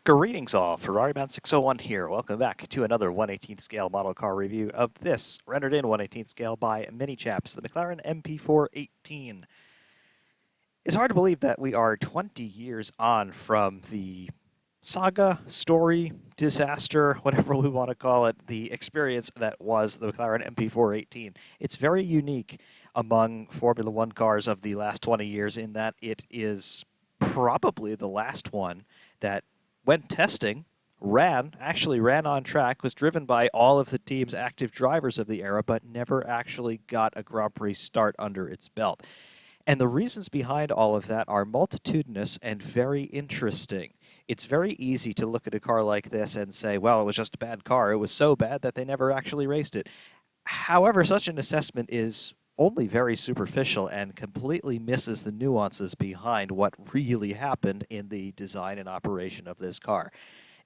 Greetings all, Ferrari-Man 601 here. Welcome back to another 1/18th scale model car review of this, rendered in 1/18th scale by Mini Chaps, the McLaren MP4-18. It's hard to believe that we are 20 years on from the saga, story, disaster, whatever we want to call it, the experience that was the McLaren MP4-18. It's very unique among Formula One cars of the last 20 years in that it is probably the last one that, when testing, actually ran on track, was driven by all of the team's active drivers of the era, but never actually got a Grand Prix start under its belt. And the reasons behind all of that are multitudinous and very interesting. It's very easy to look at a car like this and say, well, it was just a bad car. It was so bad that they never actually raced it. However, such an assessment is only very superficial and completely misses the nuances behind what really happened in the design and operation of this car.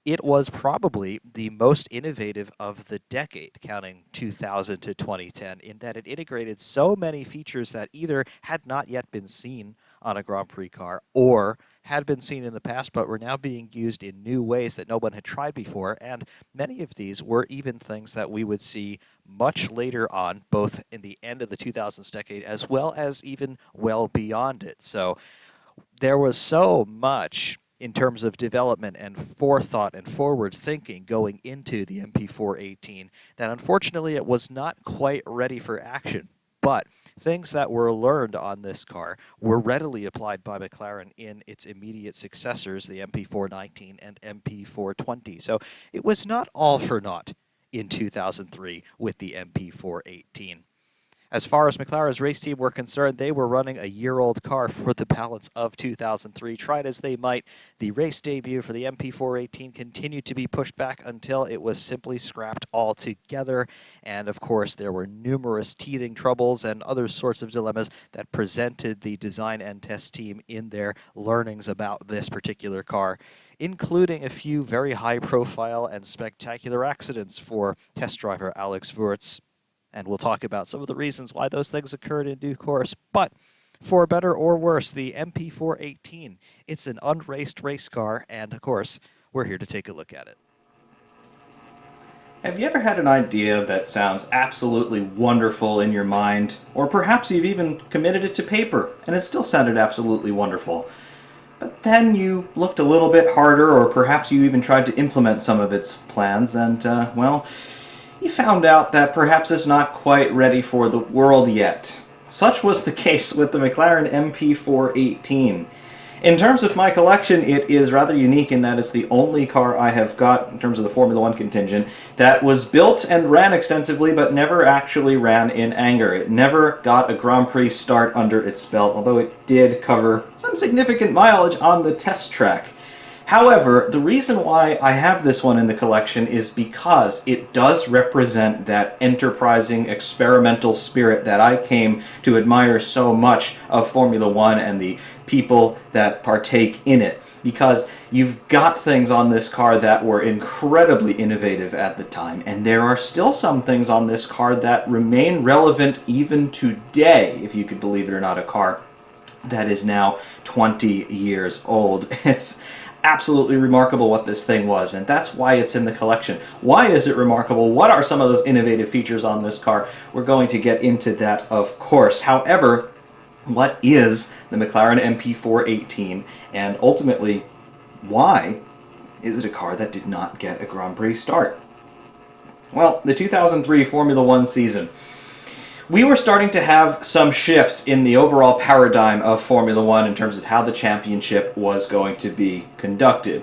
It was probably the most innovative of the decade, counting 2000 to 2010, in that it integrated so many features that either had not yet been seen on a Grand Prix car or had been seen in the past but were now being used in new ways that no one had tried before, and many of these were even things that we would see much later on, both in the end of the 2000s decade as well as even well beyond it. So there was so much in terms of development and forethought and forward thinking going into the MP4-18 that unfortunately it was not quite ready for action. But things that were learned on this car were readily applied by McLaren in its immediate successors, the MP4-19 and MP4-20. So it was not all for naught in 2003 with the MP4-18. As far as McLaren's race team were concerned, they were running a year-old car for the balance of 2003. Tried as they might, the race debut for the MP4-18 continued to be pushed back until it was simply scrapped altogether. And of course, there were numerous teething troubles and other sorts of dilemmas that presented the design and test team in their learnings about this particular car, including a few very high-profile and spectacular accidents for test driver Alex Wurz. And we'll talk about some of the reasons why those things occurred in due course. But for better or worse, the MP4-18, it's an unraced race car, and of course, we're here to take a look at it. Have you ever had an idea that sounds absolutely wonderful in your mind, or perhaps you've even committed it to paper and it still sounded absolutely wonderful? But then you looked a little bit harder, or perhaps you even tried to implement some of its plans, and, well, you found out that perhaps it's not quite ready for the world yet. Such was the case with the McLaren MP4-18. In terms of my collection, it is rather unique in that it's the only car I have got, in terms of the Formula One contingent, that was built and ran extensively but never actually ran in anger. It never got a Grand Prix start under its belt, although it did cover some significant mileage on the test track. However, the reason why I have this one in the collection is because it does represent that enterprising, experimental spirit that I came to admire so much of Formula One and the people that partake in it. Because you've got things on this car that were incredibly innovative at the time, and there are still some things on this car that remain relevant even today, if you could believe it or not, a car that is now 20 years old. It's absolutely remarkable what this thing was, and that's why it's in the collection. Why is it remarkable? What are some of those innovative features on this car? We're going to get into that, of course. However, what is the McLaren MP4-18, and ultimately, why is it a car that did not get a Grand Prix start? Well, the 2003 Formula One season. We were starting to have some shifts in the overall paradigm of Formula One in terms of how the championship was going to be conducted.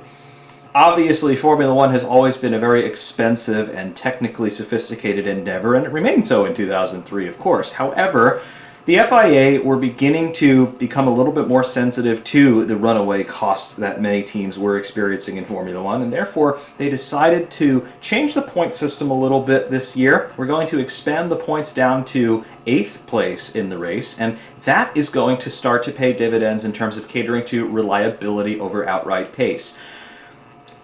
Obviously, Formula One has always been a very expensive and technically sophisticated endeavor, and it remained so in 2003, of course. However, the FIA were beginning to become a little bit more sensitive to the runaway costs that many teams were experiencing in Formula One, and therefore they decided to change the point system a little bit this year. We're going to expand the points down to 8th place in the race, and that is going to start to pay dividends in terms of catering to reliability over outright pace.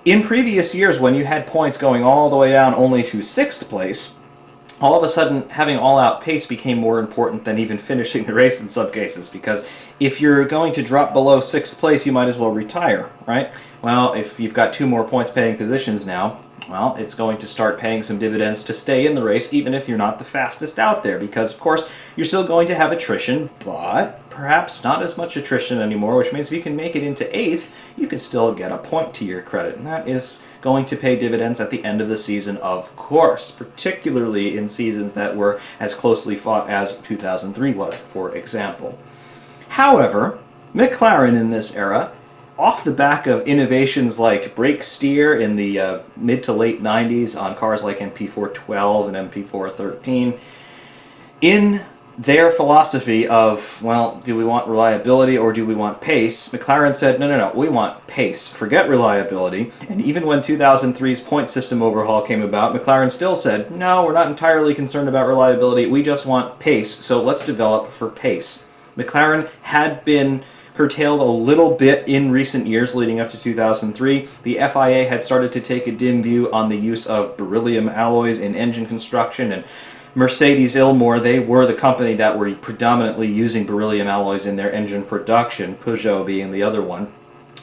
In previous years, when you had points going all the way down only to 6th place, all of a sudden having all-out pace became more important than even finishing the race in some cases, because if you're going to drop below 6th place, you might as well retire, right? Well, if you've got 2 more points paying positions now, well, it's going to start paying some dividends to stay in the race, even if you're not the fastest out there, because of course you're still going to have attrition, but perhaps not as much attrition anymore, which means if you can make it into 8th, you can still get a point to your credit, and that is going to pay dividends at the end of the season, of course, particularly in seasons that were as closely fought as 2003 was, for example. However, McLaren in this era, off the back of innovations like brake steer in the mid to late 90s on cars like MP4-12 and MP4-13, in their philosophy of, well, do we want reliability or do we want pace, McLaren said, no, we want pace. Forget reliability. And even when 2003's point system overhaul came about, McLaren still said, no, we're not entirely concerned about reliability, we just want pace, so let's develop for pace. McLaren had been curtailed a little bit in recent years leading up to 2003. The FIA had started to take a dim view on the use of beryllium alloys in engine construction, and Mercedes Ilmor, they were the company that were predominantly using beryllium alloys in their engine production, Peugeot being the other one.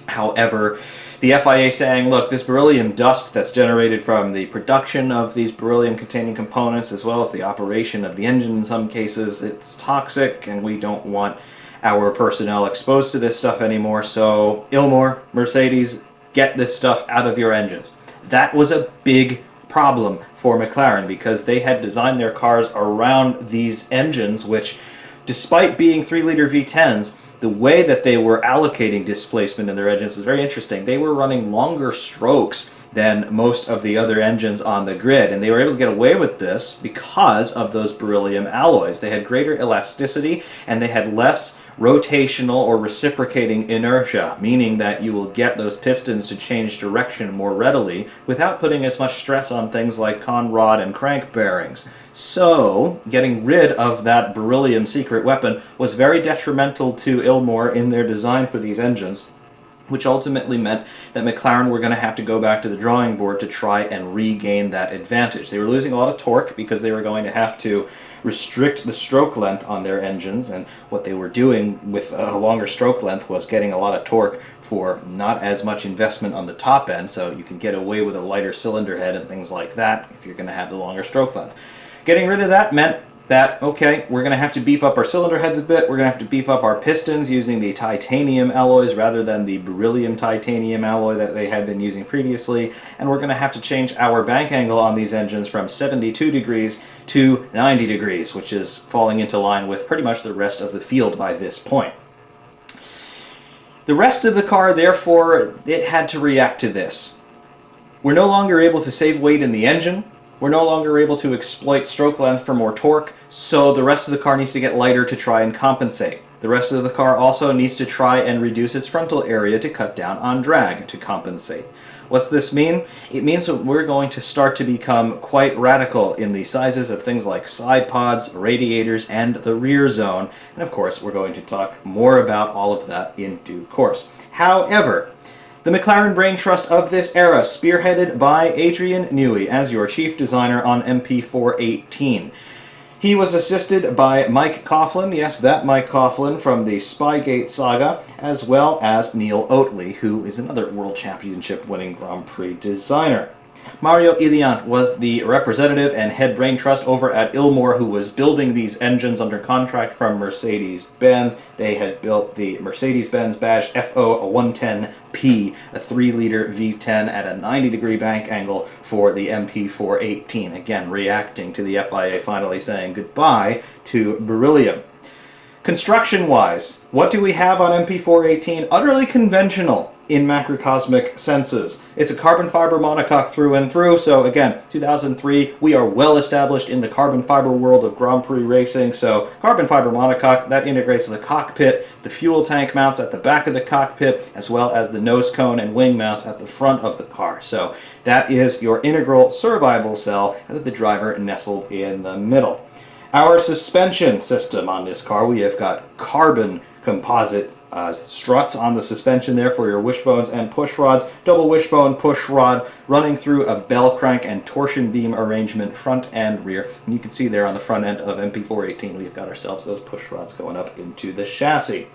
However, the FIA saying, look, this beryllium dust that's generated from the production of these beryllium-containing components, as well as the operation of the engine in some cases, it's toxic, and we don't want our personnel exposed to this stuff anymore, so Ilmor, Mercedes, get this stuff out of your engines. That was a big problem for McLaren, because they had designed their cars around these engines, which, despite being 3-liter V10s, the way that they were allocating displacement in their engines is very interesting. They were running longer strokes than most of the other engines on the grid, and they were able to get away with this because of those beryllium alloys. They had greater elasticity, and they had less rotational or reciprocating inertia, meaning that you will get those pistons to change direction more readily without putting as much stress on things like conrod and crank bearings. So, getting rid of that beryllium secret weapon was very detrimental to Ilmor in their design for these engines, which ultimately meant that McLaren were going to have to go back to the drawing board to try and regain that advantage. They were losing a lot of torque because they were going to have to restrict the stroke length on their engines, and what they were doing with a longer stroke length was getting a lot of torque for not as much investment on the top end, so you can get away with a lighter cylinder head and things like that if you're going to have the longer stroke length. Getting rid of that meant that, okay, we're going to have to beef up our cylinder heads a bit, we're going to have to beef up our pistons using the titanium alloys rather than the beryllium titanium alloy that they had been using previously, and we're going to have to change our bank angle on these engines from 72 degrees to 90 degrees, which is falling into line with pretty much the rest of the field by this point. The rest of the car, therefore, it had to react to this. We're no longer able to save weight in the engine, we're no longer able to exploit stroke length for more torque, so the rest of the car needs to get lighter to try and compensate. The rest of the car also needs to try and reduce its frontal area to cut down on drag to compensate. What's this mean? It means that we're going to start to become quite radical in the sizes of things like side pods, radiators, and the rear zone, and of course we're going to talk more about all of that in due course. However, the McLaren brain trust of this era, spearheaded by Adrian Newey as your chief designer on MP4-18. He was assisted by Mike Coughlin, yes, that Mike Coughlin from the Spygate saga, as well as Neil Oatley, who is another World Championship-winning Grand Prix designer. Mario Iliant was the representative and head brain trust over at Ilmor, who was building these engines under contract from Mercedes-Benz. They had built the Mercedes-Benz badge FO110P, a 3-liter V10 at a 90-degree bank angle for the MP4-18. Again, reacting to the FIA finally saying goodbye to beryllium. Construction-wise, what do we have on MP4-18? Utterly conventional in macrocosmic senses. It's a carbon fiber monocoque through and through, so again, 2003, we are well established in the carbon fiber world of Grand Prix racing, so carbon fiber monocoque, that integrates the cockpit, the fuel tank mounts at the back of the cockpit, as well as the nose cone and wing mounts at the front of the car. So that is your integral survival cell, with the driver nestled in the middle. Our suspension system on this car, we have got carbon composite struts on the suspension there for your wishbones and push rods, double wishbone push rod running through a bell crank and torsion beam arrangement front and rear. And you can see there on the front end of MP4-18 we've got ourselves those push rods going up into the chassis.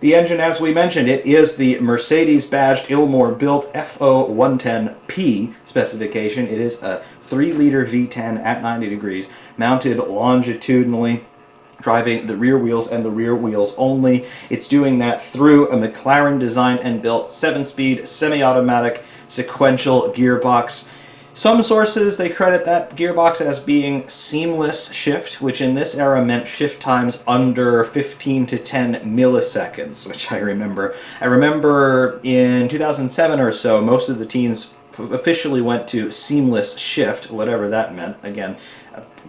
The engine, as we mentioned, it is the Mercedes-badged, Ilmor-built FO110P specification. It is a 3-liter V10 at 90 degrees, mounted longitudinally, driving the rear wheels and the rear wheels only. It's doing that through a McLaren designed and built 7-speed semi-automatic sequential gearbox. Some sources, they credit that gearbox as being seamless shift, which in this era meant shift times under 15 to 10 milliseconds, which I remember. I remember in 2007 or so, most of the teens officially went to seamless shift, whatever that meant. Again,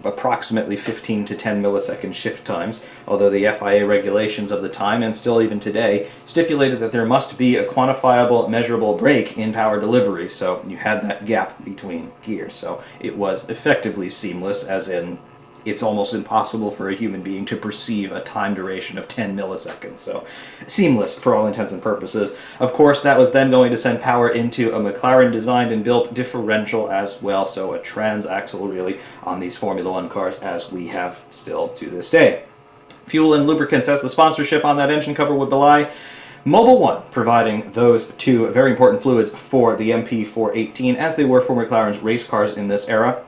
approximately 15 to 10 millisecond shift times, although the FIA regulations of the time, and still even today, stipulated that there must be a quantifiable, measurable break in power delivery, so you had that gap between gears. So it was effectively seamless, as in it's almost impossible for a human being to perceive a time duration of 10 milliseconds. So seamless for all intents and purposes. Of course, that was then going to send power into a McLaren designed and built differential as well, so a transaxle really on these Formula One cars as we have still to this day. Fuel and lubricants, as the sponsorship on that engine cover would belie, Mobil 1 providing those two very important fluids for the MP4-18 as they were for McLaren's race cars in this era.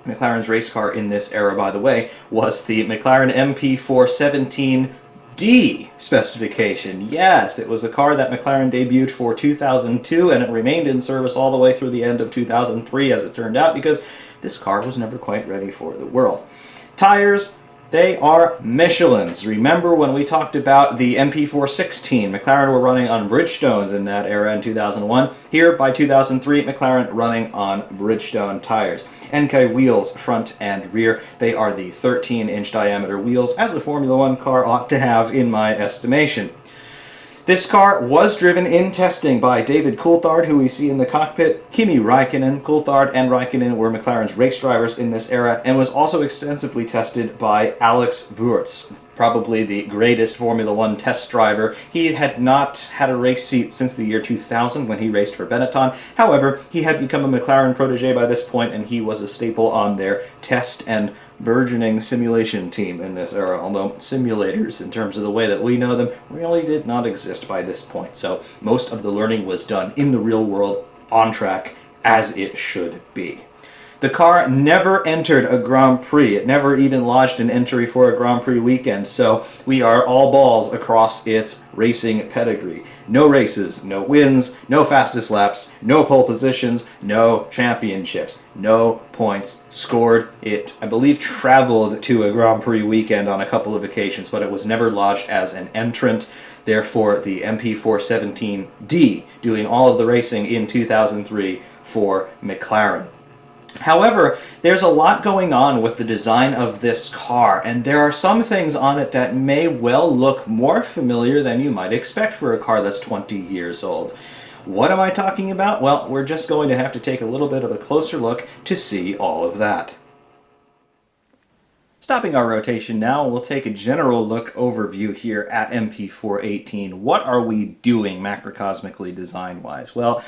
McLaren's race car in this era, by the way, was the McLaren MP4-17D specification. Yes, it was a car that McLaren debuted for 2002, and it remained in service all the way through the end of 2003, as it turned out, because this car was never quite ready for the world. Tires, they are Michelin's. Remember when we talked about the MP4-16? McLaren were running on Bridgestones in that era in 2001. Here, by 2003, McLaren running on Bridgestone tires. NK wheels, front and rear. They are the 13-inch diameter wheels, as a Formula One car ought to have, in my estimation. This car was driven in testing by David Coulthard, who we see in the cockpit, Kimi Räikkönen. Coulthard and Räikkönen were McLaren's race drivers in this era, and was also extensively tested by Alex Wurz, probably the greatest Formula One test driver. He had not had a race seat since the year 2000 when he raced for Benetton. However, he had become a McLaren protege by this point, and he was a staple on their test and burgeoning simulation team in this era, although simulators, in terms of the way that we know them, really did not exist by this point. So most of the learning was done in the real world, on track, as it should be. The car never entered a Grand Prix. It never even lodged an entry for a Grand Prix weekend, so we are all balls across its racing pedigree. No races, no wins, no fastest laps, no pole positions, no championships, no points scored. It, I believe, traveled to a Grand Prix weekend on a couple of occasions, but it was never lodged as an entrant. Therefore, the MP4-17D doing all of the racing in 2003 for McLaren. However, there's a lot going on with the design of this car, and there are some things on it that may well look more familiar than you might expect for a car that's 20 years old. What am I talking about? Well, we're just going to have to take a little bit of a closer look to see all of that. Stopping our rotation now, we'll take a general look overview here at MP4-18. What are we doing macrocosmically design-wise? Well,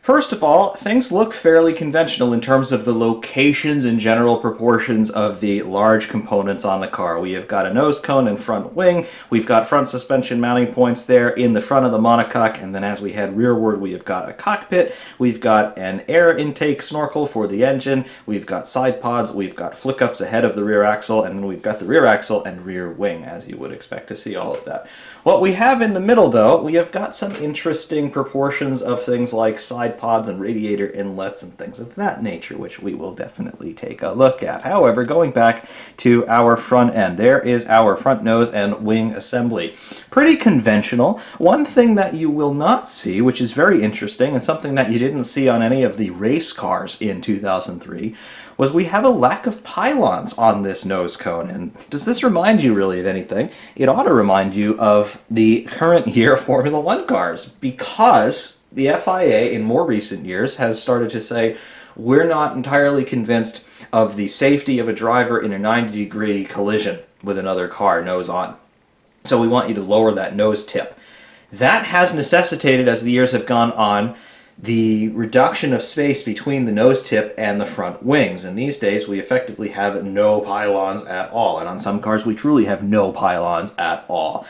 first of all, things look fairly conventional in terms of the locations and general proportions of the large components on the car. We have got a nose cone and front wing, we've got front suspension mounting points there in the front of the monocoque, and then as we head rearward we have got a cockpit, we've got an air intake snorkel for the engine, we've got side pods, we've got flick-ups ahead of the rear axle, and then we've got the rear axle and rear wing, as you would expect to see all of that. What we have in the middle, though, we have got some interesting proportions of things like side pods and radiator inlets and things of that nature, which we will definitely take a look at. However, going back to our front end, there is our front nose and wing assembly. Pretty conventional. One thing that you will not see, which is very interesting, and something that you didn't see on any of the race cars in 2003, was we have a lack of pylons on this nose cone. And does this remind you really of anything? It ought to remind you of the current year Formula One cars, because the FIA in more recent years has started to say, we're not entirely convinced of the safety of a driver in a 90-degree collision with another car nose on. So we want you to lower that nose tip. That has necessitated, as the years have gone on, the reduction of space between the nose tip and the front wings. And these days we effectively have no pylons at all. And on some cars we truly have no pylons at all.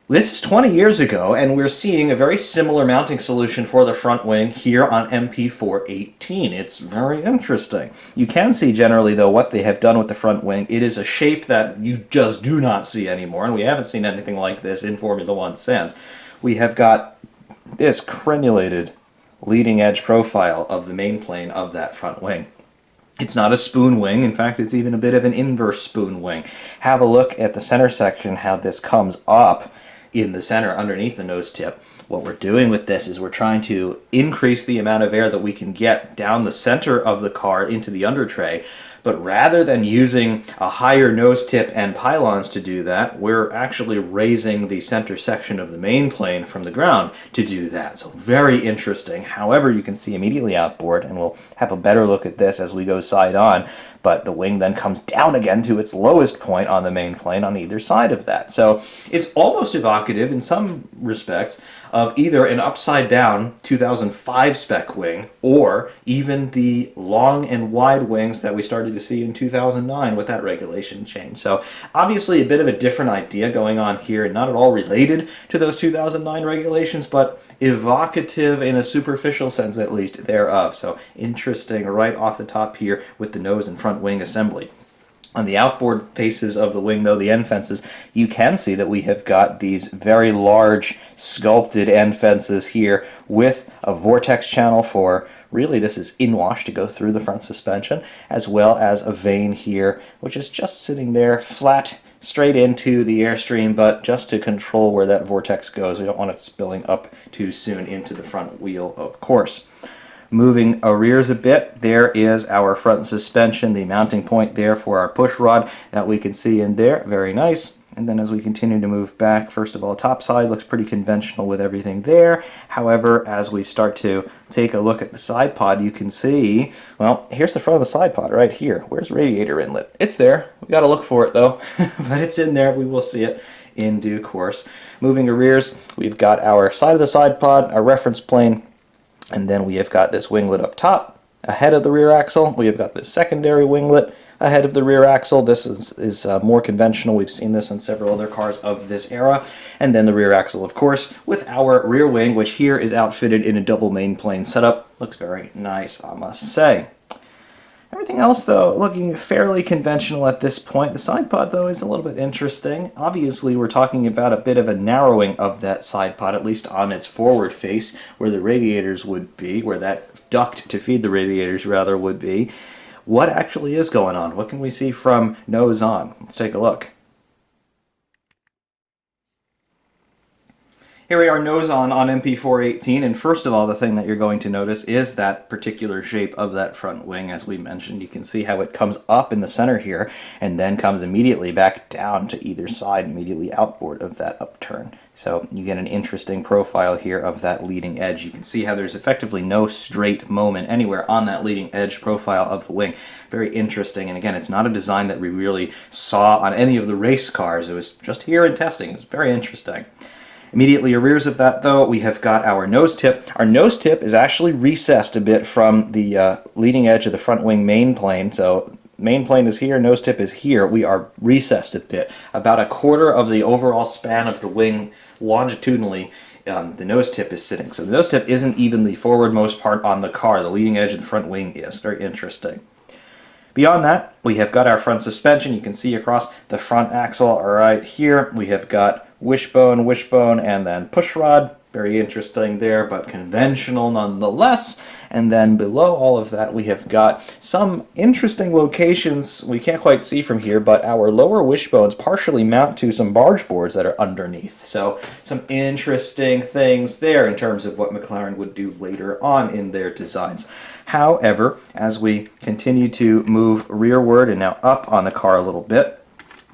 This is 20 years ago, and we're seeing a very similar mounting solution for the front wing here on MP4-18. It's very interesting. You can see generally, though, what they have done with the front wing. It is a shape that you just do not see anymore, and we haven't seen anything like this in Formula One since. We have got this crenulated leading edge profile of the main plane of that front wing. It's not a spoon wing. In fact, it's even a bit of an inverse spoon wing. Have a look at the center section, how this comes up in the center underneath the nose tip. What we're doing with this is we're trying to increase the amount of air that we can get down the center of the car into the under tray. But rather than using a higher nose tip and pylons to do that, we're actually raising the center section of the main plane from the ground to do that. So very interesting. However, you can see immediately outboard, and we'll have a better look at this as we go side on, but the wing then comes down again to its lowest point on the main plane on either side of that. So it's almost evocative in some respects of either an upside down 2005 spec wing or even the long and wide wings that we started to see in 2009 with that regulation change. So obviously a bit of a different idea going on here, not at all related to those 2009 regulations, but evocative in a superficial sense at least thereof. So interesting right off the top here with the nose and front wing assembly. On the outboard faces of the wing, though, the end fences, you can see that we have got these very large sculpted end fences here with a vortex channel for, really this is in-wash to go through the front suspension, as well as a vane here, which is just sitting there flat straight into the airstream, but just to control where that vortex goes. We don't want it spilling up too soon into the front wheel, of course. Moving our rears a bit, there is our front suspension, the mounting point there for our push rod that we can see in there. Very nice. And then as we continue to move back, first of all, top side looks pretty conventional with everything there. However, as we start to take a look at the side pod, you can see, well, here's the front of the side pod right here. Where's radiator inlet? It's there. We got to look for it though, but it's in there. We will see it in due course. Moving our rears, we've got our side of the side pod, our reference plane, and then we have got this winglet up top, ahead of the rear axle. We have got this secondary winglet ahead of the rear axle. This is more conventional. We've seen this on several other cars of this era. And then the rear axle, of course, with our rear wing, which here is outfitted in a double main plane setup. Looks very nice, I must say. Everything else, though, looking fairly conventional at this point. The side pod, though, is a little bit interesting. Obviously, we're talking about a bit of a narrowing of that side pod, at least on its forward face, where the radiators would be, where that duct to feed the radiators, rather, would be. What actually is going on? What can we see from nose on? Let's take a look. Here we are nose on MP4-18, and first of all, the thing that you're going to notice is that particular shape of that front wing. As we mentioned, you can see how it comes up in the center here and then comes immediately back down to either side, immediately outboard of that upturn. So you get an interesting profile here of that leading edge. You can see how there's effectively no straight moment anywhere on that leading edge profile of the wing. Very interesting, and again, it's not a design that we really saw on any of the race cars. It was just here in testing. It was very interesting. Immediately rears of that, though, we have got our nose tip. Our nose tip is actually recessed a bit from the leading edge of the front wing main plane. So main plane is here, nose tip is here. We are recessed a bit. About a quarter of the overall span of the wing longitudinally, the nose tip is sitting. So the nose tip isn't even the forwardmost part on the car. The leading edge of the front wing is. Very interesting. Beyond that, we have got our front suspension. You can see across the front axle right here, we have got wishbone, and then push rod. Very interesting there, but conventional nonetheless. And then below all of that, we have got some interesting locations we can't quite see from here, but our lower wishbones partially mount to some barge boards that are underneath. So some interesting things there in terms of what McLaren would do later on in their designs. However, as we continue to move rearward and now up on the car a little bit,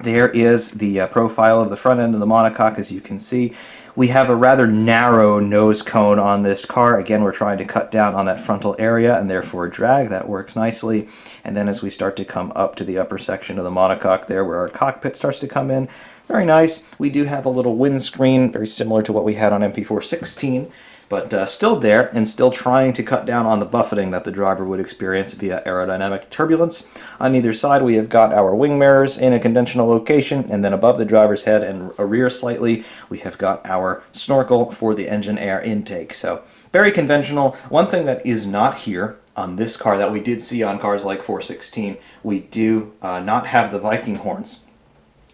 there is the profile of the front end of the monocoque. As you can see, we have a rather narrow nose cone on this car. Again, we're trying to cut down on that frontal area and therefore drag. That works nicely. And then as we start to come up to the upper section of the monocoque there where our cockpit starts to come in, Very nice. We do have a little windscreen, very similar to what we had on MP4-16, but still there and still trying to cut down on the buffeting that the driver would experience via aerodynamic turbulence. On either side, we have got our wing mirrors in a conventional location, and then above the driver's head and a rear slightly, we have got our snorkel for the engine air intake. So very conventional. One thing that is not here on this car that we did see on cars like 416, we do not have the Viking horns.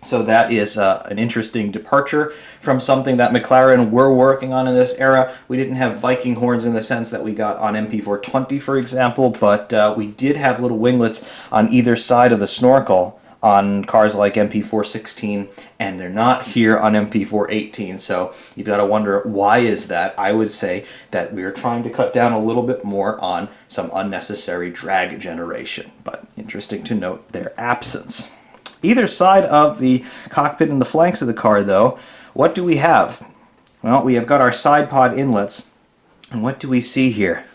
So that is an interesting departure from something that McLaren were working on in this era. We didn't have Viking horns in the sense that we got on MP4-20, for example, but we did have little winglets on either side of the snorkel on cars like MP4-16, and they're not here on MP4-18. So you've got to wonder, why is that? I would say that we're trying to cut down a little bit more on some unnecessary drag generation, but interesting to note their absence. Either side of the cockpit and the flanks of the car, though, what do we have? Well, we have got our side pod inlets, and what do we see here?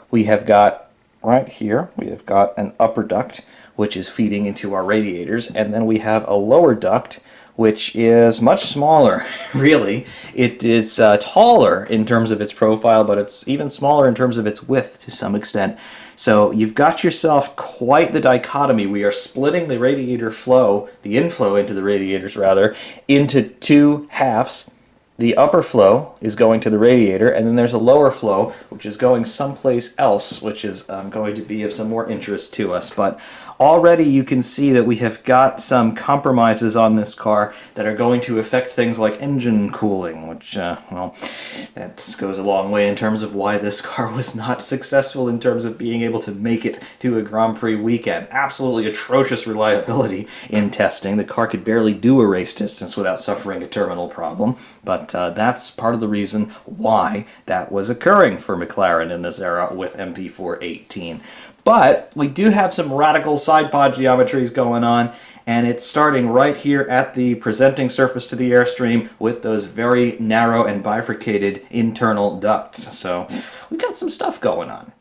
We have got, right here, we have got an upper duct, which is feeding into our radiators, and then we have a lower duct, which is much smaller, really. It is taller in terms of its profile, but it's even smaller in terms of its width to some extent. So you've got yourself quite the dichotomy. We are splitting the radiator flow, the inflow into the radiators rather, into two halves. The upper flow is going to the radiator, and then there's a lower flow, which is going someplace else, which is going to be of some more interest to us. But already you can see that we have got some compromises on this car that are going to affect things like engine cooling, which, well, that goes a long way in terms of why this car was not successful in terms of being able to make it to a Grand Prix weekend. Absolutely atrocious reliability in testing. The car could barely do a race distance without suffering a terminal problem, but that's part of the reason why that was occurring for McLaren in this era with MP4-18. But we do have some radical side pod geometries going on, and it's starting right here at the presenting surface to the airstream with those very narrow and bifurcated internal ducts. So we got some stuff going on.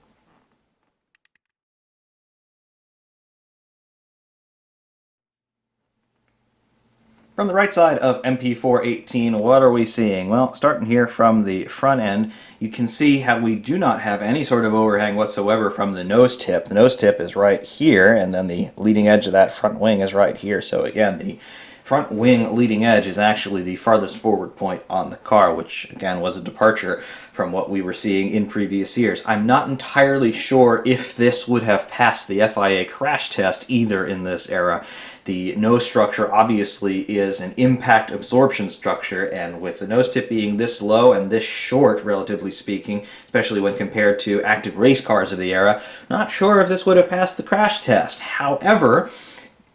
From the right side of MP4-18, what are we seeing? Well, starting here from the front end, you can see how we do not have any sort of overhang whatsoever from the nose tip. The nose tip is right here, and then the leading edge of that front wing is right here. So again, the front wing leading edge is actually the farthest forward point on the car, which again was a departure from what we were seeing in previous years. I'm not entirely sure if this would have passed the FIA crash test either in this era. The nose structure obviously is an impact absorption structure, and with the nose tip being this low and this short, relatively speaking, especially when compared to active race cars of the era, not sure if this would have passed the crash test. However,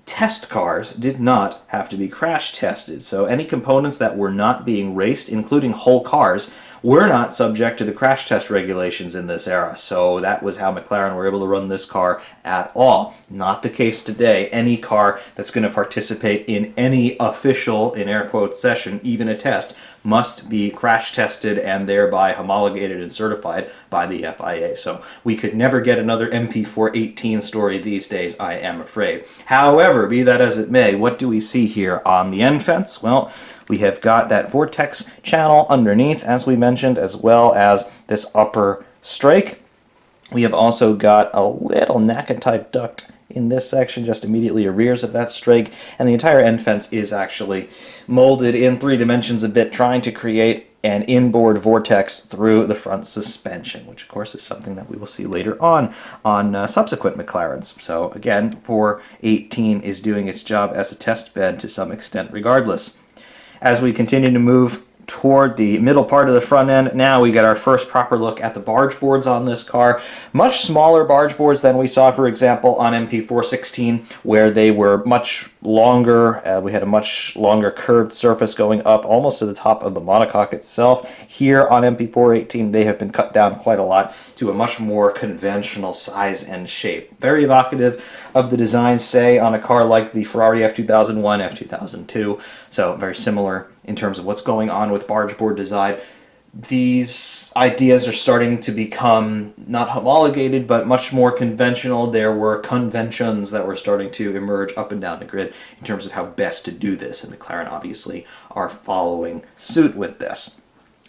test cars did not have to be crash tested, so any components that were not being raced, including whole cars, were not subject to the crash test regulations in this era. So that was how McLaren were able to run this car at all. Not the case today. Any car that's going to participate in any official, in air quotes, session, even a test, must be crash tested and thereby homologated and certified by the FIA. So we could never get another MP4-18 story these days, I am afraid. However, be that as it may, what do we see here on the end fence? Well, we have got that vortex channel underneath, as we mentioned, as well as this upper strake. We have also got a little NACA-type duct in this section, just immediately arrears of that strake, and the entire end fence is actually molded in 3 dimensions a bit, trying to create an inboard vortex through the front suspension, which of course is something that we will see later on subsequent McLarens. So again, 418 is doing its job as a test bed to some extent regardless. As we continue to move toward the middle part of the front end, now we get our first proper look at the barge boards on this car. Much smaller barge boards than we saw, for example, on MP4-16, where they were much longer. We had a much longer curved surface going up almost to the top of the monocoque itself. Here on MP4-18, they have been cut down quite a lot to a much more conventional size and shape. Very evocative of the design, say, on a car like the Ferrari F2001, F2002. So very similar in terms of what's going on with barge board design. these ideas are starting to become not homologated, but much more conventional. There were conventions that were starting to emerge up and down the grid in terms of how best to do this, and McLaren obviously are following suit with this.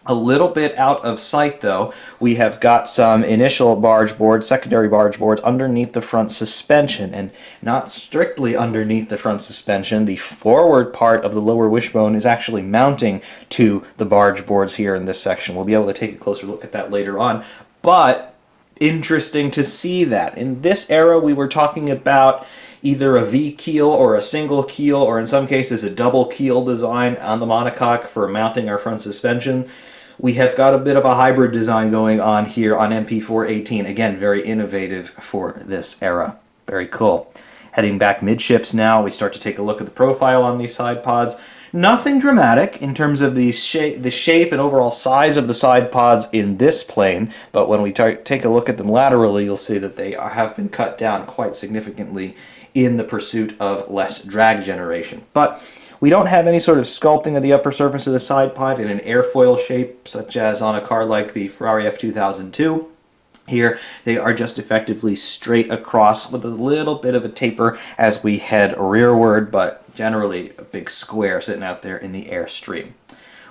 A little bit out of sight, though, we have got some initial barge boards, secondary barge boards, underneath the front suspension, and not strictly underneath the front suspension. The forward part of the lower wishbone is actually mounting to the barge boards here in this section. We'll be able to take a closer look at that later on, but interesting to see that. In this era, we were talking about either a V keel or a single keel, or in some cases a double keel design on the monocoque for mounting our front suspension. We have got a bit of a hybrid design going on here on MP4-18. Again, very innovative for this era. Very cool. Heading back midships now, we start to take a look at the profile on these side pods. Nothing dramatic in terms of the shape and overall size of the side pods in this plane, but when we take a look at them laterally, you'll see that they have been cut down quite significantly in the pursuit of less drag generation. But we don't have any sort of sculpting of the upper surface of the side pod in an airfoil shape, such as on a car like the Ferrari F2002. Here, they are just effectively straight across with a little bit of a taper as we head rearward, but generally a big square sitting out there in the airstream.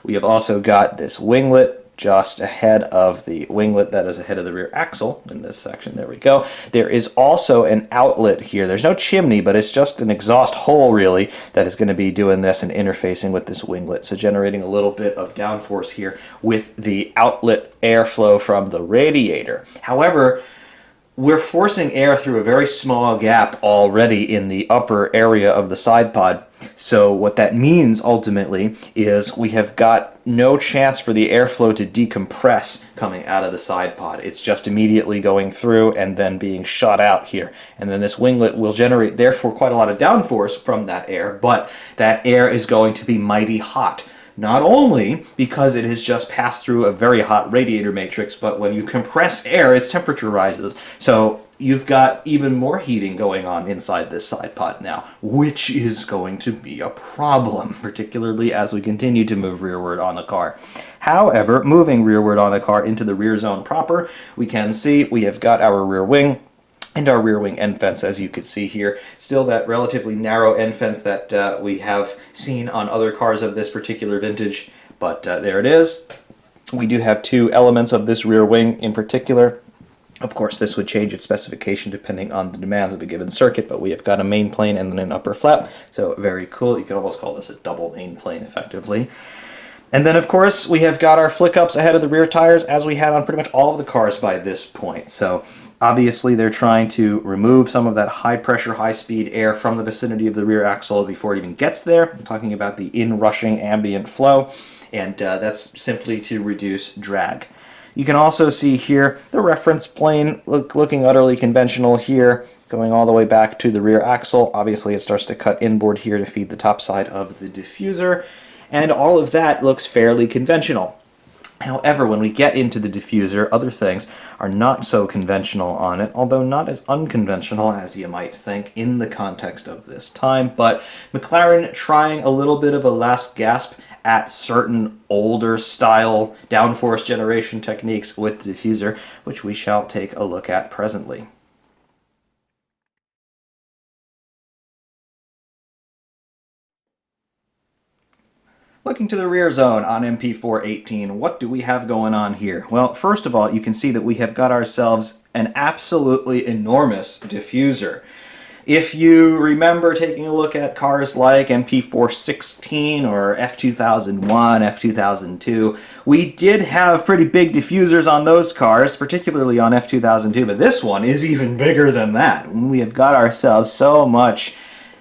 We have also got this winglet just ahead of the winglet that is ahead of the rear axle in this section. There we go. There is also an outlet here. There's no chimney, but it's just an exhaust hole, really, that is going to be doing this and interfacing with this winglet. So generating a little bit of downforce here with the outlet airflow from the radiator. However, we're forcing air through a very small gap already in the upper area of the side pod. So what that means ultimately is we have got no chance for the airflow to decompress coming out of the side pod. It's just immediately going through and then being shot out here. And then this winglet will generate therefore quite a lot of downforce from that air, but that air is going to be mighty hot. Not only because it has just passed through a very hot radiator matrix, but when you compress air, its temperature rises. So you've got even more heating going on inside this side pod now, which is going to be a problem, particularly as we continue to move rearward on the car. However, moving rearward on the car into the rear zone proper, we can see we have got our rear wing and our rear wing end fence, as you can see here. Still that relatively narrow end fence that we have seen on other cars of this particular vintage, but there it is. We do have two elements of this rear wing in particular. Of course, this would change its specification depending on the demands of a given circuit, but we have got a main plane and then an upper flap, so very cool. You could almost call this a double main plane, effectively. And then, of course, we have got our flick-ups ahead of the rear tires, as we had on pretty much all of the cars by this point. So obviously, they're trying to remove some of that high-pressure, high-speed air from the vicinity of the rear axle before it even gets there. I'm talking about the in-rushing ambient flow, and that's simply to reduce drag. You can also see here the reference plane looking utterly conventional here, going all the way back to the rear axle. Obviously, it starts to cut inboard here to feed the top side of the diffuser, and all of that looks fairly conventional. However, when we get into the diffuser, other things are not so conventional on it, although not as unconventional as you might think in the context of this time. But McLaren trying a little bit of a last gasp at certain older style downforce generation techniques with the diffuser, which we shall take a look at presently. Looking to the rear zone on MP4-18, what do we have going on here? Well, first of all, you can see that we have got ourselves an absolutely enormous diffuser. If you remember taking a look at cars like MP4-16 or F2001, F2002, we did have pretty big diffusers on those cars, particularly on F2002, but this one is even bigger than that. We have got ourselves so much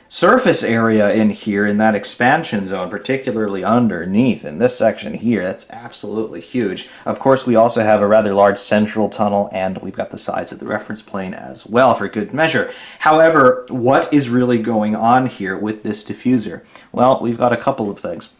surface area in here in that expansion zone, particularly underneath in this section here. That's absolutely huge. Of course, we also have a rather large central tunnel, and we've got the sides of the reference plane as well for good measure. However, what is really going on here with this diffuser? Well, we've got a couple of things.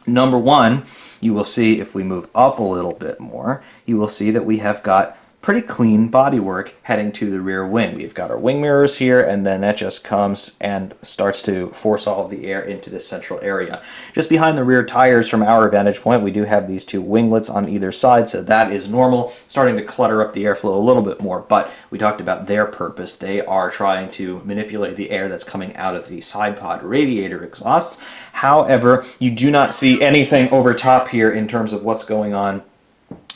Number one, you will see if we move up a little bit more, you will see that we have got pretty clean bodywork heading to the rear wing. We've got our wing mirrors here, and then that just comes and starts to force all of the air into this central area. Just behind the rear tires from our vantage point, we do have these two winglets on either side, so that is normal, starting to clutter up the airflow a little bit more, but we talked about their purpose. They are trying to manipulate the air that's coming out of the side pod radiator exhausts. However, you do not see anything over top here in terms of what's going on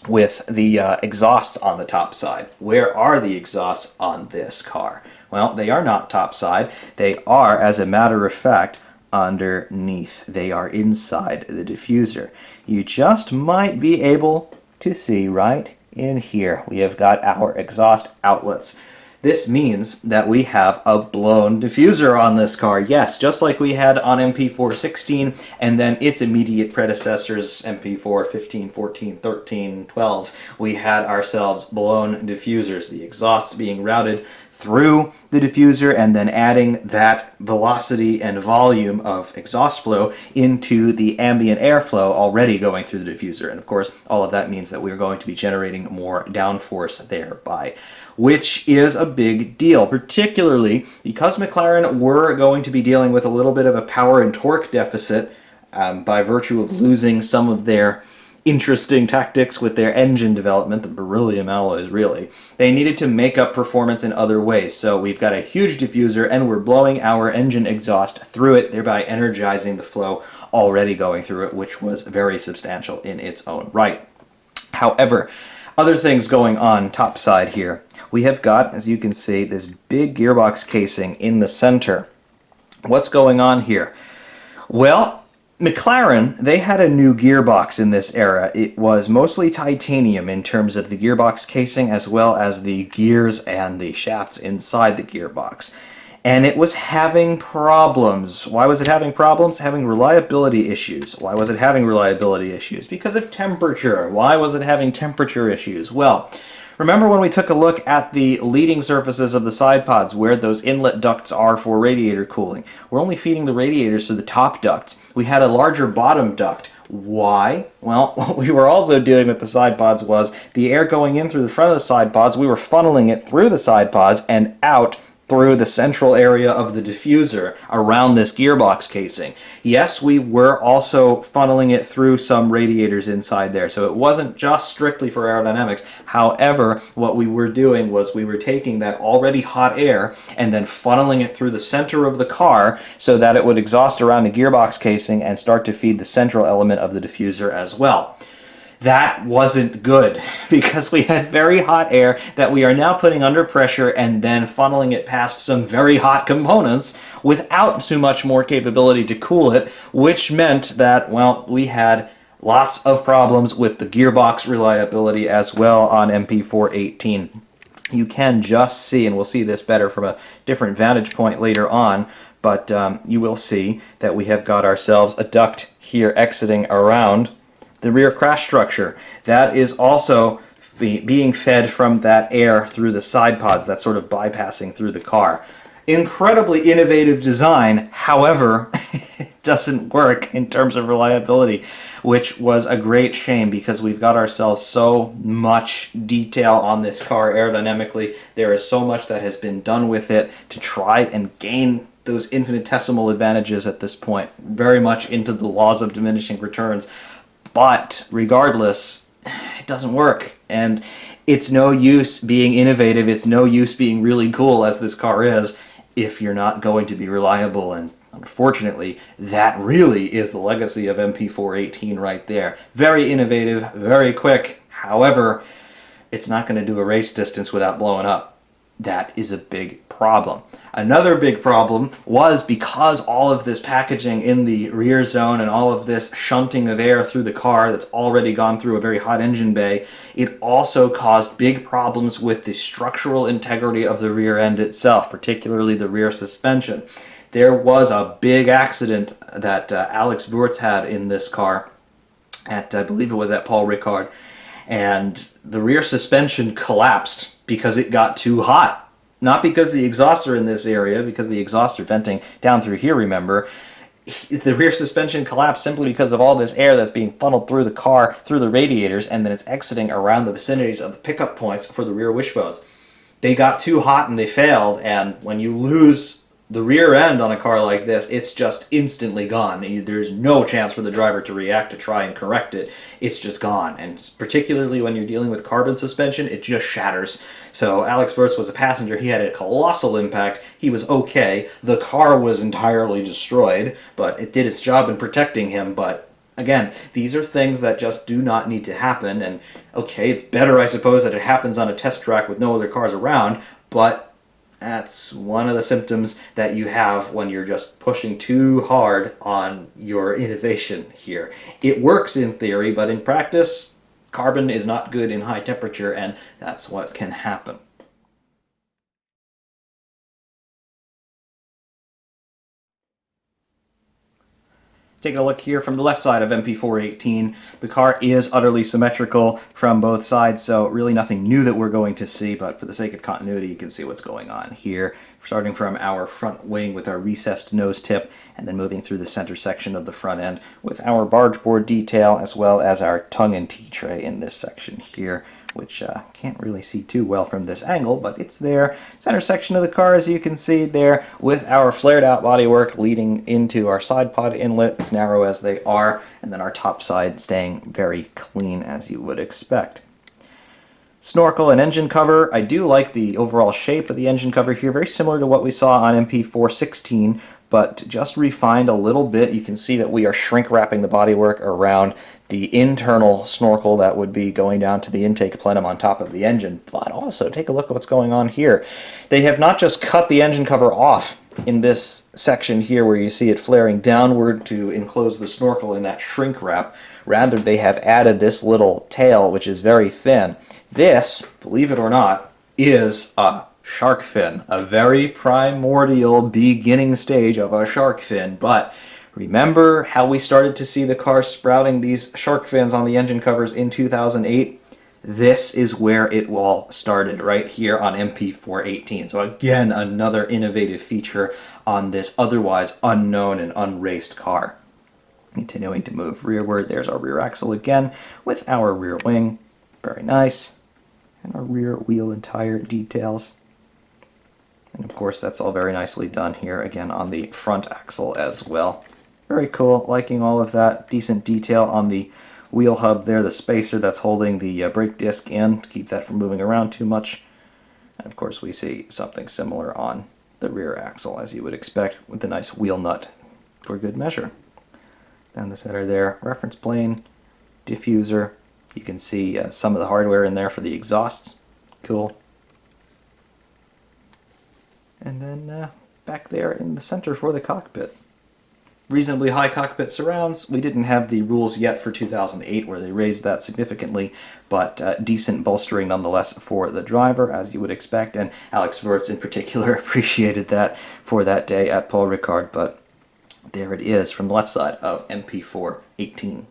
with the exhausts on the top side. Where are the exhausts on this car? Well, they are not top side. They are, as a matter of fact, underneath. They are inside the diffuser. You just might be able to see right in here. We have got our exhaust outlets. This means that we have a blown diffuser on this car. Yes, just like we had on MP4-16 and then its immediate predecessors, MP4-15, 14, 13, 12. We had ourselves blown diffusers, the exhausts being routed through the diffuser and then adding that velocity and volume of exhaust flow into the ambient airflow already going through the diffuser. And of course, all of that means that we're going to be generating more downforce thereby, which is a big deal, particularly because McLaren were going to be dealing with a little bit of a power and torque deficit by virtue of losing some of their interesting tactics with their engine development, the beryllium alloys really. They needed to make up performance in other ways, so we've got a huge diffuser and we're blowing our engine exhaust through it, thereby energizing the flow already going through it, which was very substantial in its own right. However, other things going on topside here. We have got, as you can see, this big gearbox casing in the center. What's going on here? Well, McLaren, they had a new gearbox in this era. It was mostly titanium in terms of the gearbox casing as well as the gears and the shafts inside the gearbox. And it was having problems. Why was it having problems? Having reliability issues. Why was it having reliability issues? Because of temperature. Why was it having temperature issues? Well, remember when we took a look at the leading surfaces of the side pods where those inlet ducts are for radiator cooling? We're only feeding the radiators to the top ducts. We had a larger bottom duct. Why? Well, what we were also doing with the side pods was the air going in through the front of the side pods, we were funneling it through the side pods and out through the central area of the diffuser around this gearbox casing. Yes, we were also funneling it through some radiators inside there, so it wasn't just strictly for aerodynamics. However, what we were doing was we were taking that already hot air and then funneling it through the center of the car so that it would exhaust around the gearbox casing and start to feed the central element of the diffuser as well. That wasn't good because we had very hot air that we are now putting under pressure and then funneling it past some very hot components without too much more capability to cool it, which meant that, well, we had lots of problems with the gearbox reliability as well on MP4-18. You can just see, and we'll see this better from a different vantage point later on, but you will see that we have got ourselves a duct here exiting around the rear crash structure. That is also being fed from that air through the side pods, that's sort of bypassing through the car. Incredibly innovative design, however, it doesn't work in terms of reliability, which was a great shame because we've got ourselves so much detail on this car aerodynamically. There is so much that has been done with it to try and gain those infinitesimal advantages at this point, very much into the laws of diminishing returns. But regardless, it doesn't work. And it's no use being innovative, it's no use being really cool as this car is if you're not going to be reliable. And unfortunately, that really is the legacy of MP4-18 right there. Very innovative, very quick. However, it's not going to do a race distance without blowing up. That is a big problem. Another big problem was because all of this packaging in the rear zone and all of this shunting of air through the car that's already gone through a very hot engine bay, it also caused big problems with the structural integrity of the rear end itself, particularly the rear suspension. There was a big accident that Alex Wurz had in this car at, I believe it was at Paul Ricard, and the rear suspension collapsed because it got too hot. Not because the exhausts are in this area, because the exhausts are venting down through here, remember. the rear suspension collapsed simply because of all this air that's being funneled through the car, through the radiators, and then it's exiting around the vicinities of the pickup points for the rear wishbones. They got too hot and they failed, and when you lose the rear end on a car like this, it's just instantly gone. There's no chance for the driver to react to try and correct it. It's just gone, and particularly when you're dealing with carbon suspension, it just shatters. So Alex Wirtz was a passenger. He had a colossal impact. He was okay. The car was entirely destroyed, but it did its job in protecting him. But again, these are things that just do not need to happen. And okay, it's better, I suppose, that it happens on a test track with no other cars around, but that's one of the symptoms that you have when you're just pushing too hard on your innovation here. It works in theory, but in practice, carbon is not good in high temperature, and that's what can happen. Taking a look here from the left side of MP4-18, the car is utterly symmetrical from both sides, so really nothing new that we're going to see, but for the sake of continuity, you can see what's going on here. Starting from our front wing with our recessed nose tip, and then moving through the center section of the front end with our barge board detail, as well as our tongue and T-tray in this section here, which can't really see too well from this angle, but it's there. Center section of the car, as you can see there, with our flared out bodywork leading into our side pod inlet, as narrow as they are, and then our top side staying very clean, as you would expect. Snorkel and engine cover. I do like the overall shape of the engine cover here, very similar to what we saw on MP4-16, but just refined a little bit. You can see that we are shrink wrapping the bodywork around the internal snorkel that would be going down to the intake plenum on top of the engine. But also, take a look at what's going on here. They have not just cut the engine cover off in this section here where you see it flaring downward to enclose the snorkel in that shrink wrap. Rather, they have added this little tail, which is very thin. This, believe it or not, is a shark fin, a very primordial beginning stage of a shark fin. But remember how we started to see the car sprouting these shark fins on the engine covers in 2008? This is where it all started, right here on MP4-18. So again, another innovative feature on this otherwise unknown and unraced car. Continuing to move rearward, there's our rear axle again with our rear wing. Very nice. And our rear wheel and tire details. And of course, that's all very nicely done here, again, on the front axle as well. Very cool, liking all of that. Decent detail on the wheel hub there, the spacer that's holding the brake disc in to keep that from moving around too much. And of course, we see something similar on the rear axle, as you would expect, with the nice wheel nut for good measure. Down the center there, reference plane, diffuser. You can see some of the hardware in there for the exhausts. Cool. And then back there in the center for the cockpit. Reasonably high cockpit surrounds. We didn't have the rules yet for 2008 where they raised that significantly, but decent bolstering nonetheless for the driver, as you would expect. And Alex Wirtz in particular appreciated that for that day at Paul Ricard. But there it is from the left side of MP4-18.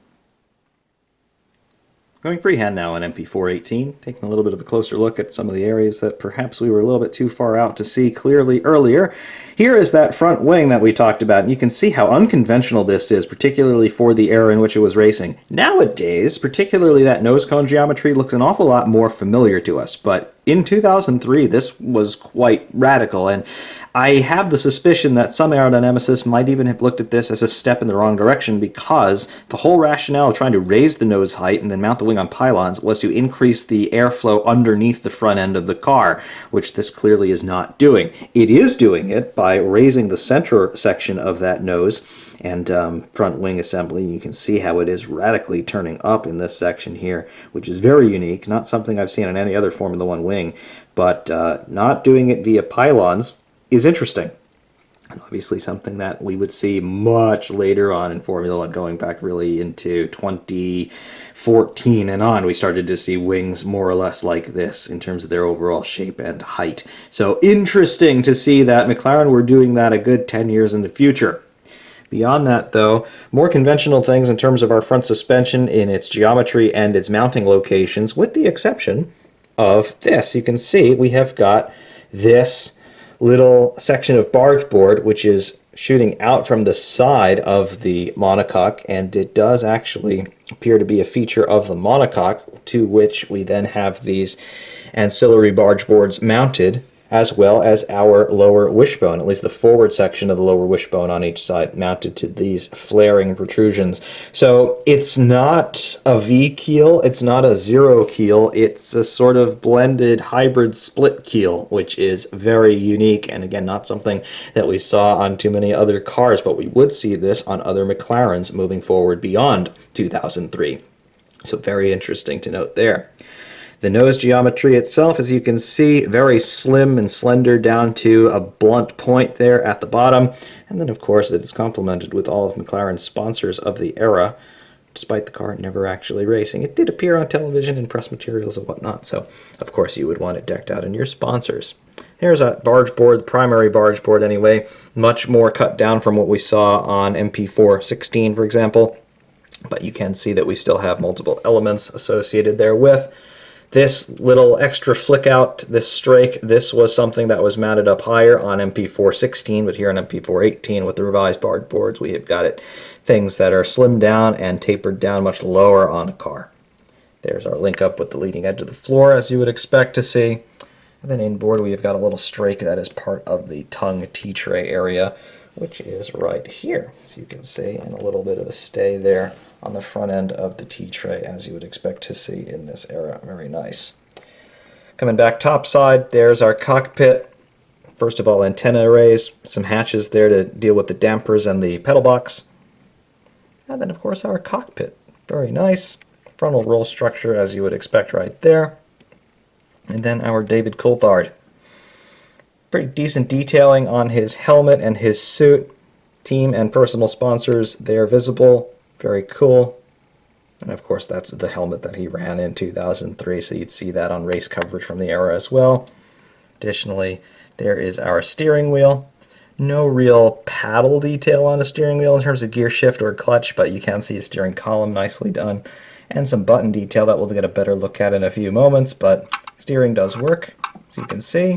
Going freehand now on MP4-18, taking a little bit of a closer look at some of the areas that perhaps we were a little bit too far out to see clearly earlier. Here is that front wing that we talked about, and you can see how unconventional this is, particularly for the era in which it was racing. Nowadays, particularly that nose cone geometry looks an awful lot more familiar to us, but in 2003 this was quite radical, and I have the suspicion that some aerodynamicists might even have looked at this as a step in the wrong direction, because the whole rationale of trying to raise the nose height and then mount the wing on pylons was to increase the airflow underneath the front end of the car, which this clearly is not doing. It is doing it by raising the center section of that nose and front wing assembly. You can see how it is radically turning up in this section here, which is very unique, not something I've seen on any other Formula One wing, but not doing it via pylons is interesting. And obviously something that we would see much later on in Formula One, going back really into 2014 and on. We started to see wings more or less like this in terms of their overall shape and height. So interesting to see that McLaren were doing that a good 10 years in the future. Beyond that, though, more conventional things in terms of our front suspension in its geometry and its mounting locations, with the exception of this. You can see we have got this little section of barge board, which is shooting out from the side of the monocoque, and it does actually appear to be a feature of the monocoque, to which we then have these ancillary barge boards mounted, as well as our lower wishbone, at least the forward section of the lower wishbone on each side, mounted to these flaring protrusions. So it's not a V keel, it's not a zero keel, it's a sort of blended hybrid split keel, which is very unique, and again, not something that we saw on too many other cars, but we would see this on other McLarens moving forward beyond 2003. So very interesting to note there. The nose geometry itself, as you can see, very slim and slender down to a blunt point there at the bottom. And then, of course, it is complemented with all of McLaren's sponsors of the era, despite the car never actually racing. It did appear on television in press materials and whatnot, so of course you would want it decked out in your sponsors. Here's a barge board, the primary barge board anyway, much more cut down from what we saw on MP4-16, for example. But you can see that we still have multiple elements associated therewith. This little extra flick out, this strake, this was something that was mounted up higher on MP4-16, but here on MP4-18 with the revised barge boards, we have got it things that are slimmed down and tapered down much lower on a car. There's our link up with the leading edge of the floor, as you would expect to see. And then inboard, we have got a little strake that is part of the tongue T-tray area, which is right here, as you can see, and a little bit of a stay there on the front end of the T-tray, as you would expect to see in this era. Very nice. Coming back top side, there's our cockpit. First of all, antenna arrays, some hatches there to deal with the dampers and the pedal box. And then, of course, our cockpit. Very nice. Frontal roll structure, as you would expect right there. And then our David Coulthard. Pretty decent detailing on his helmet and his suit. Team and personal sponsors, they're visible. Very cool. And of course, that's the helmet that he ran in 2003, so you'd see that on race coverage from the era as well. Additionally, there is our steering wheel. No real paddle detail on the steering wheel in terms of gear shift or clutch, but you can see a steering column nicely done. And some button detail that we'll get a better look at in a few moments, but steering does work, as you can see.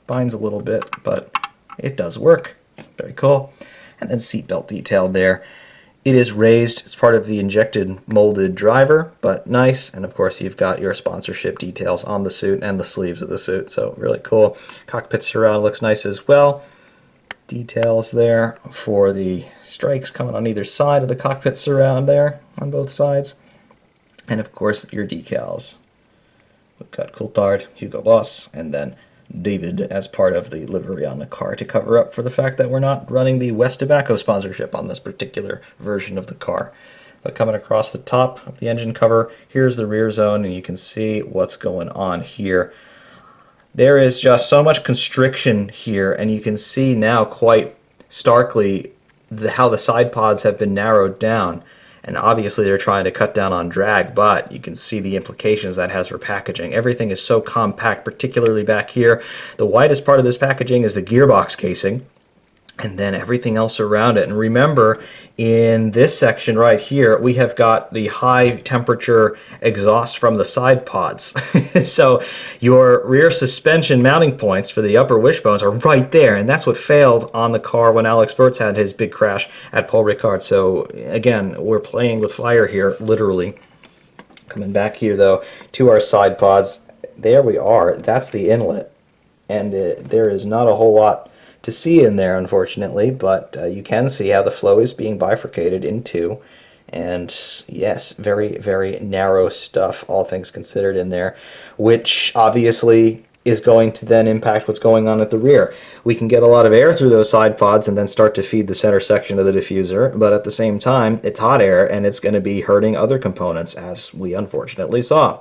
Binds a little bit, but it does work. Very cool. And then seatbelt detail there. It is raised. It's part of the injected molded driver, but nice. And of course, you've got your sponsorship details on the suit and the sleeves of the suit, so really cool. Cockpit surround looks nice as well. Details there for the strikes coming on either side of the cockpit surround there on both sides. And of course, your decals. We've got Coulthard, Hugo Boss, and then David as part of the livery on the car to cover up for the fact that we're not running the West Tobacco sponsorship on this particular version of the car. But coming across the top of the engine cover, here's the rear zone, and you can see what's going on here. There is just so much constriction here, and you can see now quite starkly how the side pods have been narrowed down. And obviously they're trying to cut down on drag, but you can see the implications that has for packaging. Everything is so compact, particularly back here. The widest part of this packaging is the gearbox casing, and then everything else around it. And remember, in this section right here, we have got the high temperature exhaust from the side pods. So your rear suspension mounting points for the upper wishbones are right there, and that's what failed on the car when Alex Wirtz had his big crash at Paul Ricard. So again, we're playing with fire here, literally. Coming back here, though, to our side pods. There we are. That's the inlet, and there is not a whole lot to see in there, unfortunately, but you can see how the flow is being bifurcated in two. And yes, very, very narrow stuff, all things considered in there, which obviously is going to then impact what's going on at the rear. We can get a lot of air through those side pods and then start to feed the center section of the diffuser, but at the same time, it's hot air and it's going to be hurting other components, as we unfortunately saw.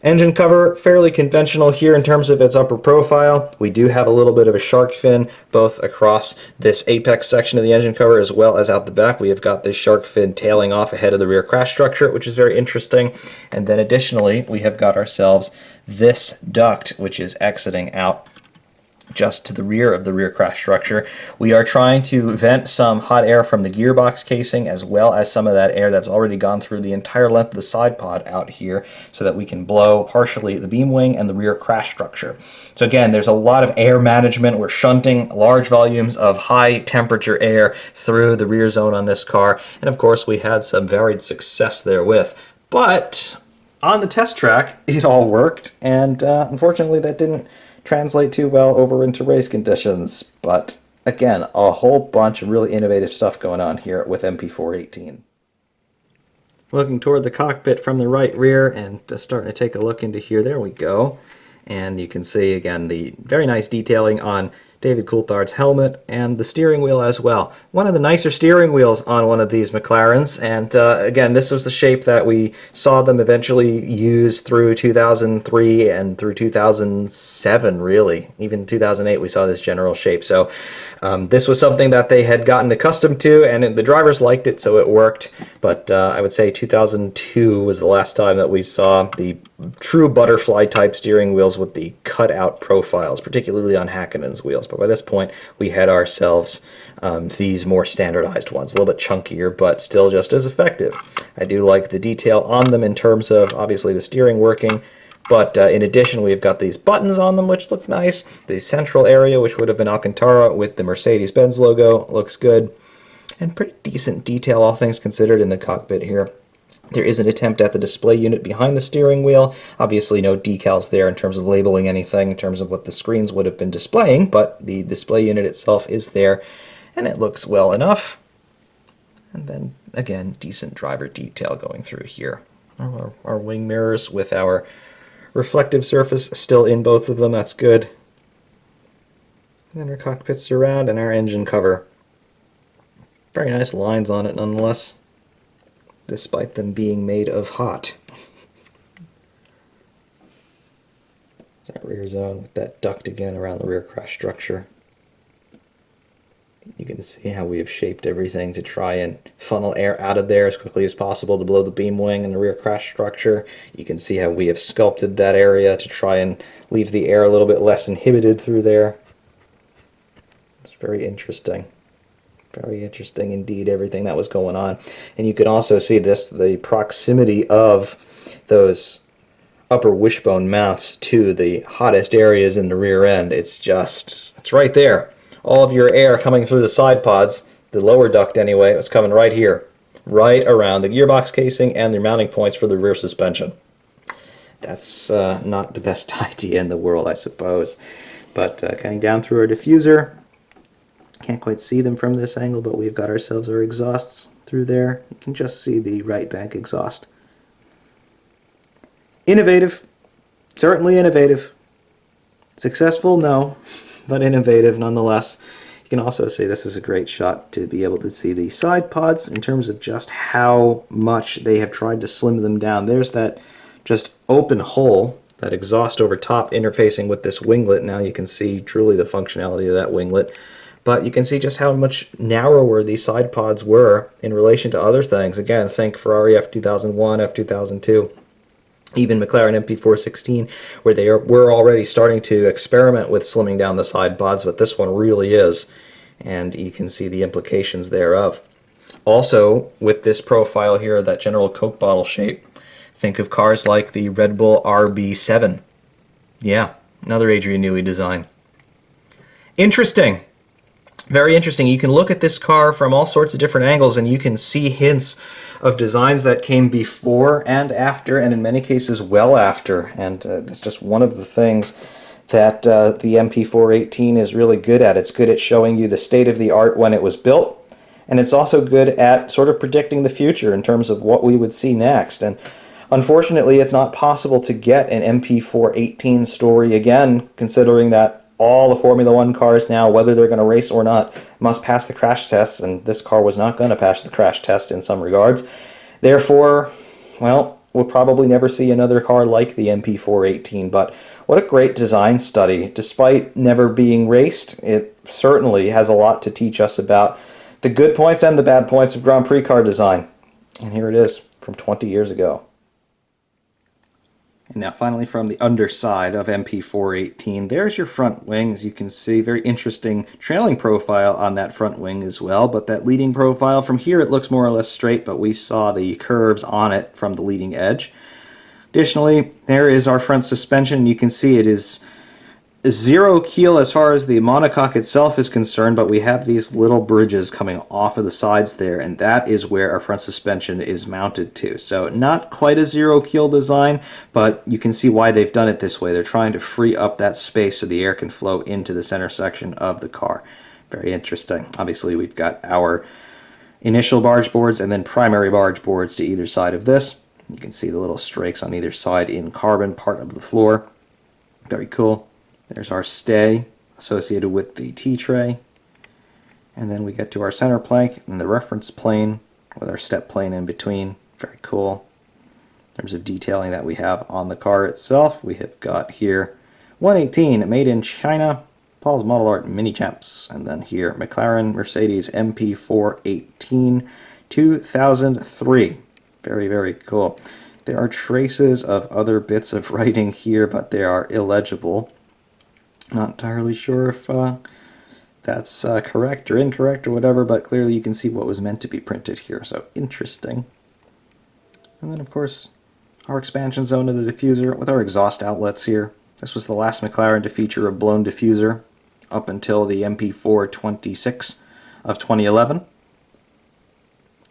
Engine cover, fairly conventional here in terms of its upper profile. We do have a little bit of a shark fin both across this apex section of the engine cover as well as out the back. We have got this shark fin tailing off ahead of the rear crash structure, which is very interesting. And then additionally, we have got ourselves this duct, which is exiting out just to the rear of the rear crash structure. We are trying to vent some hot air from the gearbox casing as well as some of that air that's already gone through the entire length of the side pod out here so that we can blow partially the beam wing and the rear crash structure. So again, there's a lot of air management. We're shunting large volumes of high temperature air through the rear zone on this car, and of course we had some varied success therewith. But on the test track, it all worked, and unfortunately that didn't translate too well over into race conditions. But again, a whole bunch of really innovative stuff going on here with MP4-18. Looking toward the cockpit from the right rear and starting to take a look into here, there we go. And you can see again the very nice detailing on David Coulthard's helmet and the steering wheel as well. One of the nicer steering wheels on one of these McLarens, and again, this was the shape that we saw them eventually use through 2003 and through 2007, really. Even 2008 we saw this general shape. So this was something that they had gotten accustomed to, and the drivers liked it, so it worked. But I would say 2002 was the last time that we saw the true butterfly type steering wheels with the cutout profiles, particularly on Häkkönen's wheels. But by this point, we had ourselves these more standardized ones, a little bit chunkier, but still just as effective. I do like the detail on them in terms of obviously the steering working, but in addition, we've got these buttons on them, which look nice. The central area, which would have been Alcantara with the Mercedes-Benz logo, looks good. And pretty decent detail, all things considered, in the cockpit here. There is an attempt at the display unit behind the steering wheel. Obviously no decals there in terms of labeling anything in terms of what the screens would have been displaying, but the display unit itself is there, and it looks well enough. And then, again, decent driver detail going through here. Our wing mirrors with our reflective surface still in both of them, that's good. And then our cockpit surround and our engine cover. Very nice lines on it nonetheless, despite them being made of hot. That rear zone with that duct again around the rear crash structure. You can see how we have shaped everything to try and funnel air out of there as quickly as possible to blow the beam wing and the rear crash structure. You can see how we have sculpted that area to try and leave the air a little bit less inhibited through there. It's very interesting. Very interesting indeed, everything that was going on. And you can also see this, the proximity of those upper wishbone mounts to the hottest areas in the rear end. It's right there. All of your air coming through the side pods, the lower duct anyway, was coming right here, right around the gearbox casing and the mounting points for the rear suspension. That's not the best idea in the world, I suppose. But coming down through our diffuser, can't quite see them from this angle, but we've got ourselves our exhausts through there. You can just see the right bank exhaust. Innovative, certainly innovative. Successful, no, but innovative nonetheless. You can also see this is a great shot to be able to see the side pods in terms of just how much they have tried to slim them down. There's that just open hole, that exhaust over top interfacing with this winglet. Now you can see truly the functionality of that winglet. But you can see just how much narrower these side pods were in relation to other things. Again, think Ferrari F2001, F2002, even McLaren MP4-16, where they were already starting to experiment with slimming down the side pods, but this one really is, and you can see the implications thereof. Also, with this profile here, that general Coke bottle shape, think of cars like the Red Bull RB7. Yeah, another Adrian Newey design. Interesting. Very interesting. You can look at this car from all sorts of different angles and you can see hints of designs that came before and after, and in many cases well after. And it's just one of the things that the MP4-18 is really good at. It's good at showing you the state of the art when it was built, and it's also good at sort of predicting the future in terms of what we would see next. And unfortunately, it's not possible to get an MP4-18 story again, considering that all the Formula One cars now, whether they're going to race or not, must pass the crash tests, and this car was not going to pass the crash test in some regards. Therefore, well, we'll probably never see another car like the MP4-18, but what a great design study. Despite never being raced, it certainly has a lot to teach us about the good points and the bad points of Grand Prix car design. And here it is from 20 years ago. And now finally from the underside of MP4-18, there's your front wing. As you can see, very interesting trailing profile on that front wing as well, but that leading profile from here, it looks more or less straight, but we saw the curves on it from the leading edge. Additionally, there is our front suspension. You can see it is zero keel as far as the monocoque itself is concerned, but we have these little bridges coming off of the sides there, and that is where our front suspension is mounted to. So not quite a zero keel design, but you can see why they've done it this way. They're trying to free up that space so the air can flow into the center section of the car. Very interesting. Obviously, we've got our initial barge boards and then primary barge boards to either side of this. You can see the little strakes on either side in carbon part of the floor. Very cool. There's our stay associated with the T-tray. And then we get to our center plank and the reference plane with our step plane in between. Very cool. In terms of detailing that we have on the car itself, we have got here 118 made in China, Paul's Model Art Mini Champs. And then here McLaren Mercedes MP4-18 2003. Very, very cool. There are traces of other bits of writing here, but they are illegible. Not entirely sure if that's correct or incorrect or whatever, but clearly you can see what was meant to be printed here, so interesting. And then, of course, our expansion zone of the diffuser with our exhaust outlets here. This was the last McLaren to feature a blown diffuser up until the MP4-26 of 2011.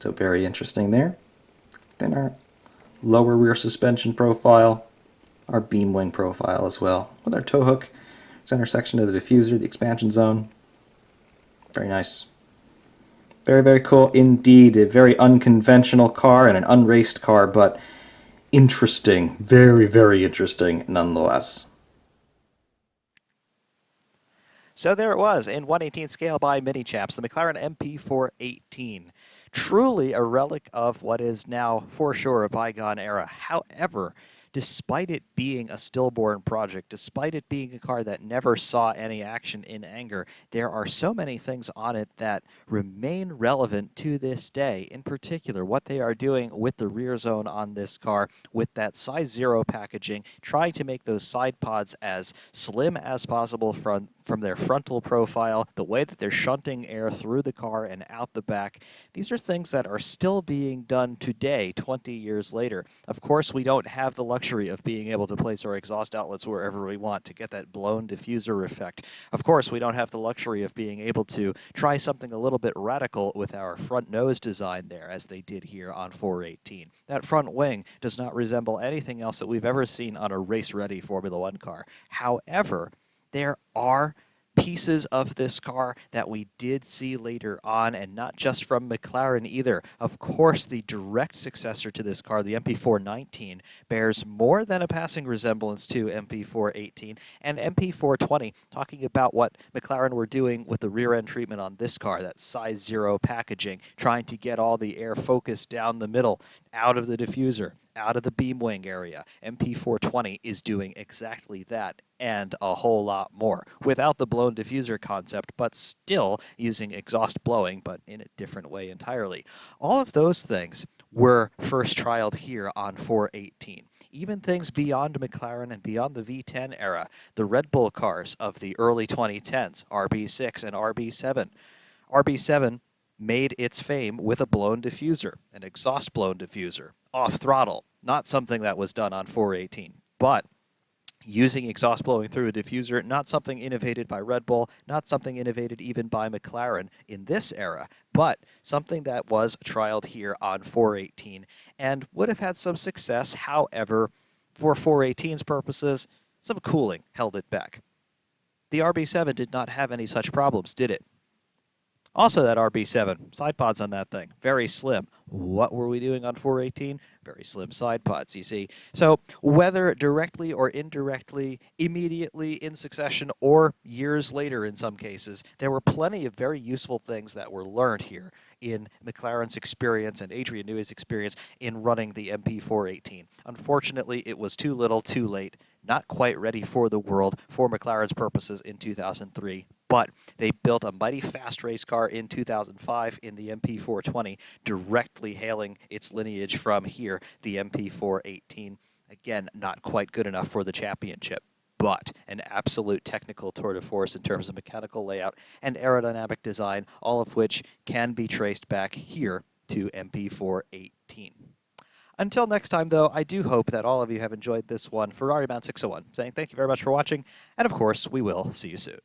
So very interesting there. Then our lower rear suspension profile, our beam wing profile as well, with our tow hook, center section of the diffuser, the expansion zone. Very nice. Very, very cool indeed. A very unconventional car and an unraced car, but interesting. Very, very interesting nonetheless. So there it was in 1/18 scale by Mini Chaps, the McLaren MP4-18. Truly a relic of what is now for sure a bygone era. However, despite it being a stillborn project, despite it being a car that never saw any action in anger, there are so many things on it that remain relevant to this day. In particular, what they are doing with the rear zone on this car, with that size 0 packaging, trying to make those side pods as slim as possible from their frontal profile, the way that they're shunting air through the car and out the back. These are things that are still being done today, 20 years later. Of course, we don't have the luxury of being able to place our exhaust outlets wherever we want to get that blown diffuser effect. Of course, we don't have the luxury of being able to try something a little bit radical with our front nose design there, as they did here on 418. That front wing does not resemble anything else that we've ever seen on a race-ready Formula One car. However, there are pieces of this car that we did see later on, and not just from McLaren either. Of course, the direct successor to this car, the MP4-19, bears more than a passing resemblance to MP4-18, and MP4-20, talking about what McLaren were doing with the rear-end treatment on this car, that size 0 packaging, trying to get all the air focused down the middle, out of the diffuser, out of the beam wing area. MP4-20 is doing exactly that and a whole lot more without the blown diffuser concept, but still using exhaust blowing, but in a different way entirely. All of those things were first trialed here on 418. Even things beyond McLaren and beyond the V10 era, the Red Bull cars of the early 2010s, RB6 and RB7. RB7 made its fame with a blown diffuser, an exhaust blown diffuser, off throttle. Not something that was done on 418, but using exhaust blowing through a diffuser, not something innovated by Red Bull, not something innovated even by McLaren in this era, but something that was trialed here on 418 and would have had some success. However, for 418's purposes, some cooling held it back. The RB7 did not have any such problems, did it? Also, that RB7, side pods on that thing, very slim. What were we doing on 418? Very slim side pods, you see. So whether directly or indirectly, immediately in succession, or years later in some cases, there were plenty of very useful things that were learned here in McLaren's experience and Adrian Newey's experience in running the MP4-18. Unfortunately, it was too little, too late, not quite ready for the world for McLaren's purposes in 2003. But they built a mighty fast race car in 2005 in the MP4-20, directly hailing its lineage from here, the MP4-18. Again, not quite good enough for the championship, but an absolute technical tour de force in terms of mechanical layout and aerodynamic design, all of which can be traced back here to MP4-18. Until next time, though, I do hope that all of you have enjoyed this one. Ferrari Man 601 saying thank you very much for watching, and of course, we will see you soon.